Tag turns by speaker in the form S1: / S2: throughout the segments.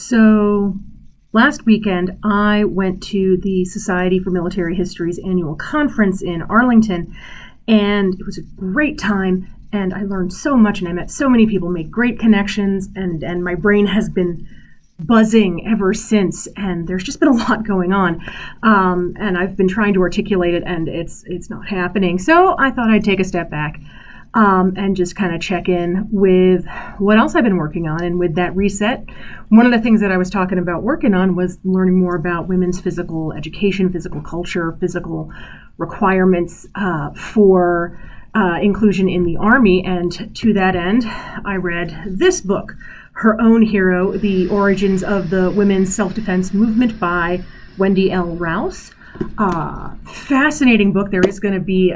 S1: So last weekend, I went to the Society for Military History's annual conference in Arlington, and it was a great time, and I learned so much, and I met so many people, made great connections, and my brain has been buzzing ever since, and there's just been a lot going on, and I've been trying to articulate it, and it's not happening. So I thought I'd take a step back and just kind of check in with what else I've been working on. And with that reset, one of the things that I was talking about working on was learning more about women's physical education, physical culture, physical requirements for inclusion in the Army. And to that end, I read this book, Her Own Hero, The Origins of the Women's Self-Defense Movement by Wendy L. Rouse. Fascinating book. There is going to be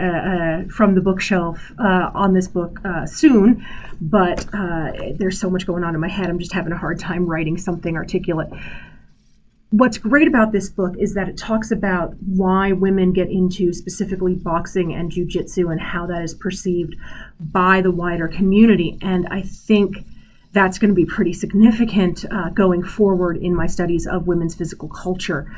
S1: from the bookshelf on this book soon, but there's so much going on in my head. I'm just having a hard time writing something articulate. What's great about this book is that it talks about why women get into specifically boxing and jiu-jitsu and how that is perceived by the wider community. And I think that's going to be pretty significant going forward in my studies of women's physical culture.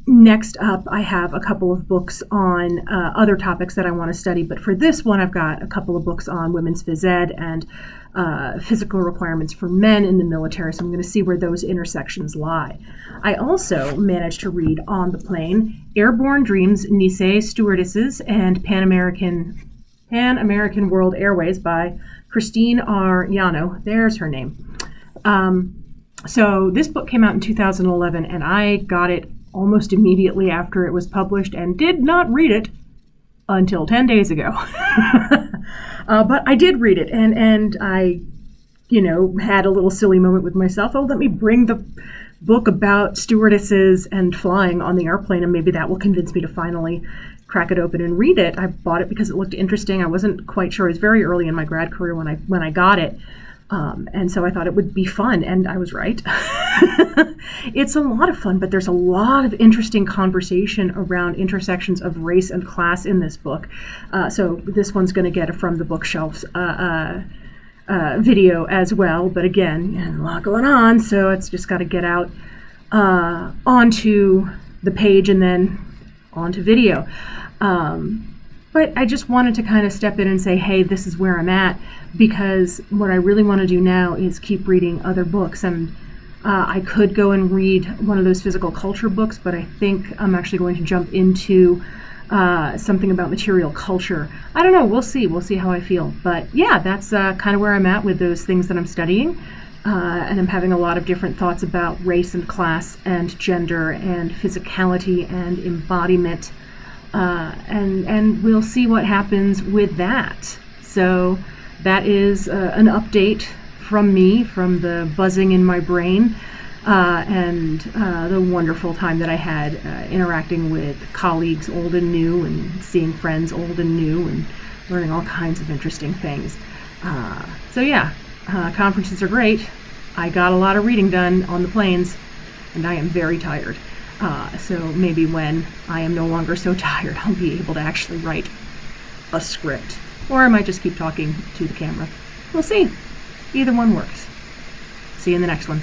S1: Next up, I have a couple of books on other topics that I want to study, but for this one, I've got a couple of books on women's phys ed and physical requirements for men in the military, so I'm going to see where those intersections lie. I also managed to read on the plane Airborne Dreams, Nice Stewardesses, and Pan American World Airways by Christine R. Yano. There's her name. So this book came out in 2011, and I got it almost immediately after it was published and did not read it until 10 days ago. But I did read it, and I, had a little silly moment with myself. Oh, let me bring the book about stewardesses and flying on the airplane, and maybe that will convince me to finally crack it open and read it. I bought it because it looked interesting. I wasn't quite sure. It was very early in my grad career when I got it. And so I thought it would be fun, and I was right. It's a lot of fun, but there's a lot of interesting conversation around intersections of race and class in this book. So this one's going to get a From the Bookshelves video as well. But again, a lot going on, so it's just got to get out onto the page and then onto video. But I just wanted to kind of step in and say, hey, this is where I'm at, because what I really want to do now is keep reading other books. And I could go and read one of those physical culture books, but I think I'm actually going to jump into something about material culture. I don't know. We'll see. We'll see how I feel. But yeah, that's kind of where I'm at with those things that I'm studying. And I'm having a lot of different thoughts about race and class and gender and physicality and embodiment. And we'll see what happens with that. So that is an update from me, from the buzzing in my brain, and the wonderful time that I had interacting with colleagues old and new, and seeing friends old and new, and learning all kinds of interesting things. So yeah, conferences are great. I got a lot of reading done on the planes, and I am very tired. So maybe when I am no longer so tired, I'll be able to actually write a script. Or I might just keep talking to the camera. We'll see. Either one works. See you in the next one.